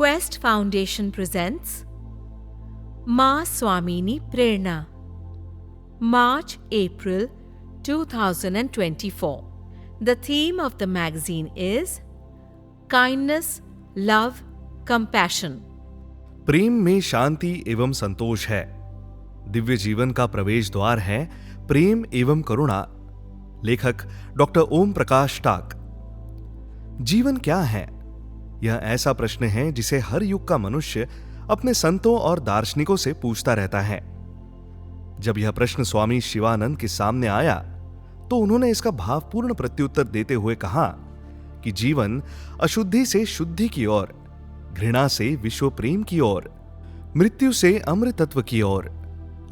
Quest Foundation presents मां स्वामिनी प्रेरणा, March-April 2024. The theme of the magazine is Kindness, Love, Compassion. प्रेम में शांति एवं संतोष है। दिव्य जीवन का प्रवेश द्वार है प्रेम एवं करुणा। लेखक डॉक्टर ओम प्रकाश टाक। जीवन क्या है? यह ऐसा प्रश्न है जिसे हर युग का मनुष्य अपने संतों और दार्शनिकों से पूछता रहता है। जब यह प्रश्न स्वामी शिवानंद के सामने आया तो उन्होंने इसका भावपूर्ण प्रत्युत्तर देते हुए कहा कि जीवन अशुद्धि से शुद्धि की ओर, घृणा से विश्व प्रेम की ओर, मृत्यु से अमृतत्व की ओर,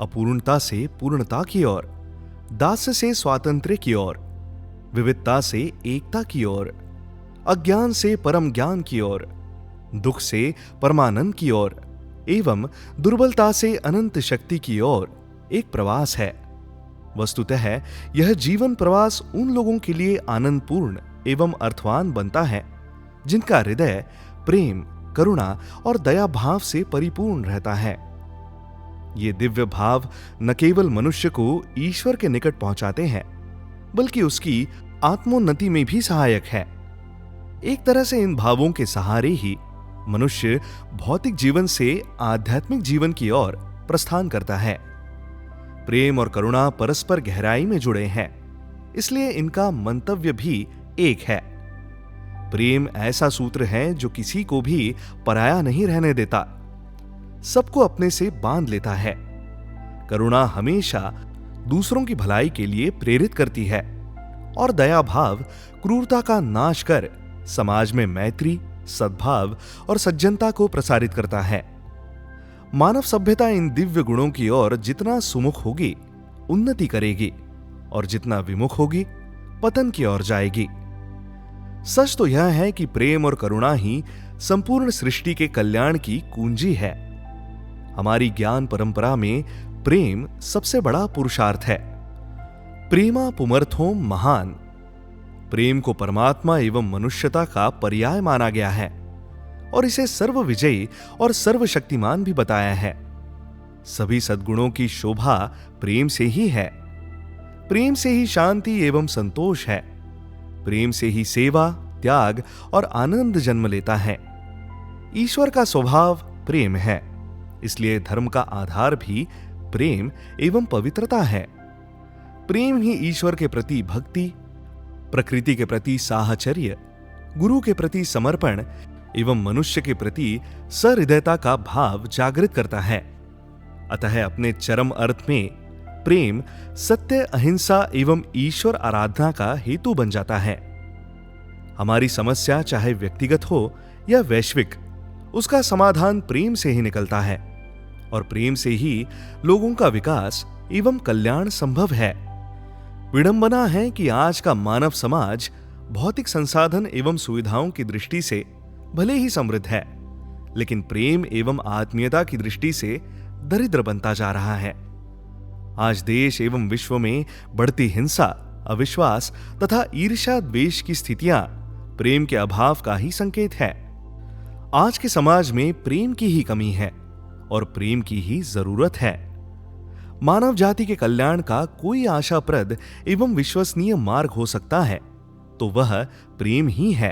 अपूर्णता से पूर्णता की ओर, दास्य से स्वातंत्र्य की ओर, विविधता से एकता की ओर, अज्ञान से परम ज्ञान की ओर, दुख से परमानंद की ओर एवं दुर्बलता से अनंत शक्ति की ओर एक प्रवास है। वस्तुतः यह जीवन प्रवास उन लोगों के लिए आनंदपूर्ण एवं अर्थवान बनता है जिनका हृदय प्रेम, करुणा और दया भाव से परिपूर्ण रहता है। ये दिव्य भाव न केवल मनुष्य को ईश्वर के निकट पहुंचाते हैं बल्कि उसकी आत्मोन्नति में भी सहायक है। एक तरह से इन भावों के सहारे ही मनुष्य भौतिक जीवन से आध्यात्मिक जीवन की ओर प्रस्थान करता है। प्रेम और करुणा परस्पर गहराई में जुड़े हैं, इसलिए इनका मंतव्य भी एक है। प्रेम ऐसा सूत्र है जो किसी को भी पराया नहीं रहने देता, सबको अपने से बांध लेता है। करुणा हमेशा दूसरों की भलाई के लिए प्रेरित करती है और दया भाव क्रूरता का नाश कर समाज में मैत्री, सद्भाव और सज्जनता को प्रसारित करता है। मानव सभ्यता इन दिव्य गुणों की ओर जितना सुमुख होगी, उन्नति करेगी और जितना विमुख होगी, पतन की ओर जाएगी। सच तो यह है कि प्रेम और करुणा ही संपूर्ण सृष्टि के कल्याण की कुंजी है। हमारी ज्ञान परंपरा में प्रेम सबसे बड़ा पुरुषार्थ है। प्रेमा पुमर्थोम महान। प्रेम को परमात्मा एवं मनुष्यता का पर्याय माना गया है और इसे सर्वविजयी और सर्वशक्तिमान भी बताया है। सभी सद्गुणों की शोभा प्रेम से ही है। प्रेम से ही शांति एवं संतोष है। प्रेम से ही सेवा, त्याग और आनंद जन्म लेता है। ईश्वर का स्वभाव प्रेम है, इसलिए धर्म का आधार भी प्रेम एवं पवित्रता है। प्रेम ही ईश्वर के प्रति भक्ति, प्रकृति के प्रति साहचर्य, गुरु के प्रति समर्पण एवं मनुष्य के प्रति सहृदयता का भाव जागृत करता है। अतः अपने चरम अर्थ में प्रेम सत्य, अहिंसा एवं ईश्वर आराधना का हेतु बन जाता है। हमारी समस्या चाहे व्यक्तिगत हो या वैश्विक, उसका समाधान प्रेम से ही निकलता है और प्रेम से ही लोगों का विकास एवं कल्याण संभव है। विडंबना है कि आज का मानव समाज भौतिक संसाधन एवं सुविधाओं की दृष्टि से भले ही समृद्ध है, लेकिन प्रेम एवं आत्मीयता की दृष्टि से दरिद्र बनता जा रहा है। आज देश एवं विश्व में बढ़ती हिंसा, अविश्वास तथा ईर्ष्या द्वेष की स्थितियां प्रेम के अभाव का ही संकेत है। आज के समाज में प्रेम की ही कमी है और प्रेम की ही जरूरत है। मानव जाति के कल्याण का कोई आशाप्रद एवं विश्वसनीय मार्ग हो सकता है तो वह प्रेम ही है।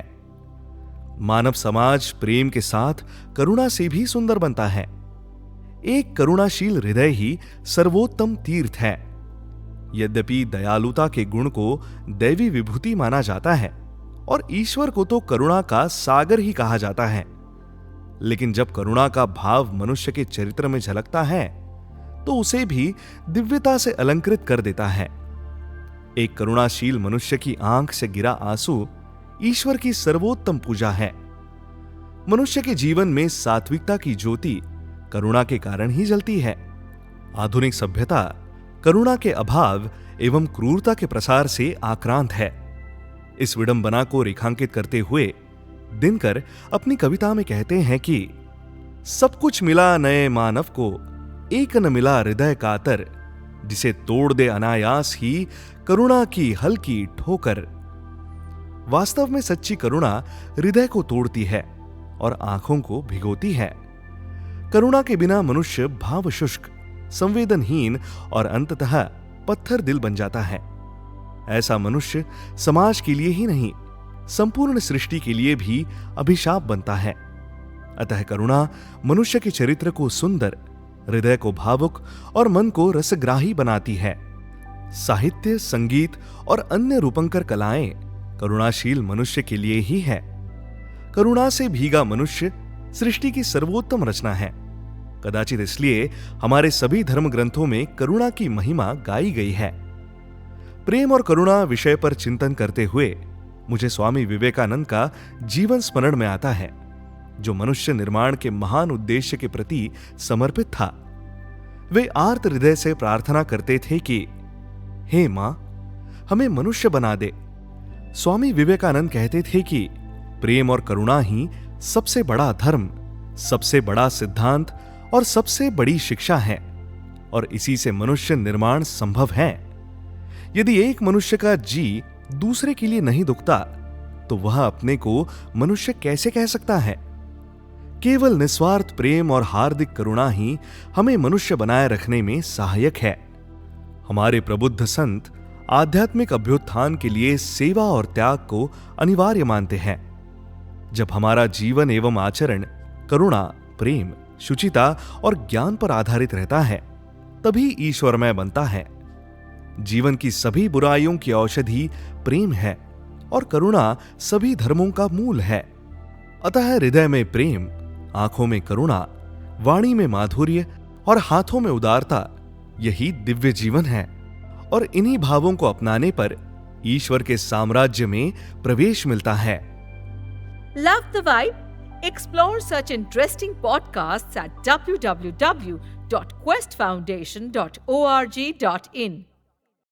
मानव समाज प्रेम के साथ करुणा से भी सुंदर बनता है। एक करुणाशील हृदय ही सर्वोत्तम तीर्थ है। यद्यपि दयालुता के गुण को दैवी विभूति माना जाता है और ईश्वर को तो करुणा का सागर ही कहा जाता है, लेकिन जब करुणा का भाव मनुष्य के चरित्र में झलकता है तो उसे भी दिव्यता से अलंकृत कर देता है। एक करुणाशील मनुष्य की आंख से गिरा आंसू ईश्वर की सर्वोत्तम पूजा है। मनुष्य के जीवन में सात्विकता की ज्योति करुणा के कारण ही जलती है। आधुनिक सभ्यता करुणा के अभाव एवं क्रूरता के प्रसार से आक्रांत है। इस विडंबना को रेखांकित करते हुए दिनकर अपनी कविता में कहते हैं कि सब कुछ मिला नए मानव को, एक न मिला हृदय कातर, जिसे तोड़ दे अनायास ही करुणा की हल्की ठोकर। वास्तव में सच्ची करुणा हृदय को तोड़ती है और आंखों को भिगोती है। करुणा के बिना मनुष्य भाव शुष्क, संवेदनहीन और अंततः पत्थर दिल बन जाता है। ऐसा मनुष्य समाज के लिए ही नहीं, संपूर्ण सृष्टि के लिए भी अभिशाप बनता है। अतः करुणा मनुष्य के चरित्र को सुंदर, हृदय को भावुक और मन को रसग्राही बनाती है। साहित्य, संगीत और अन्य रूपंकर कलाएं करुणाशील मनुष्य के लिए ही है। करुणा से भीगा मनुष्य सृष्टि की सर्वोत्तम रचना है। कदाचित इसलिए हमारे सभी धर्म ग्रंथों में करुणा की महिमा गाई गई है। प्रेम और करुणा विषय पर चिंतन करते हुए मुझे स्वामी विवेकानंद का जीवन स्मरण में आता है, जो मनुष्य निर्माण के महान उद्देश्य के प्रति समर्पित था। वे आर्त हृदय से प्रार्थना करते थे कि हे मां, हमें मनुष्य बना दे। स्वामी विवेकानंद कहते थे कि प्रेम और करुणा ही सबसे बड़ा धर्म, सबसे बड़ा सिद्धांत और सबसे बड़ी शिक्षा है, और इसी से मनुष्य निर्माण संभव है। यदि एक मनुष्य का जी दूसरे के लिए नहीं दुखता, तो वह अपने को मनुष्य कैसे कह सकता है? केवल निस्वार्थ प्रेम और हार्दिक करुणा ही हमें मनुष्य बनाए रखने में सहायक है। हमारे प्रबुद्ध संत आध्यात्मिक अभ्युत्थान के लिए सेवा और त्याग को अनिवार्य मानते हैं। जब हमारा जीवन एवं आचरण करुणा, प्रेम, शुचिता और ज्ञान पर आधारित रहता है, तभी ईश्वरमय बनता है। जीवन की सभी बुराइयों की औषधि प्रेम है और करुणा सभी धर्मों का मूल है। अतः हृदय में प्रेम, आंखों में करुणा, वाणी में माधुर्य और हाथों में उदारता, यही दिव्य जीवन है। और इन्हीं भावों को अपनाने पर ईश्वर के साम्राज्य में प्रवेश मिलता है। Love the vibe? Explore such interesting podcasts at www.questfoundation.org.in.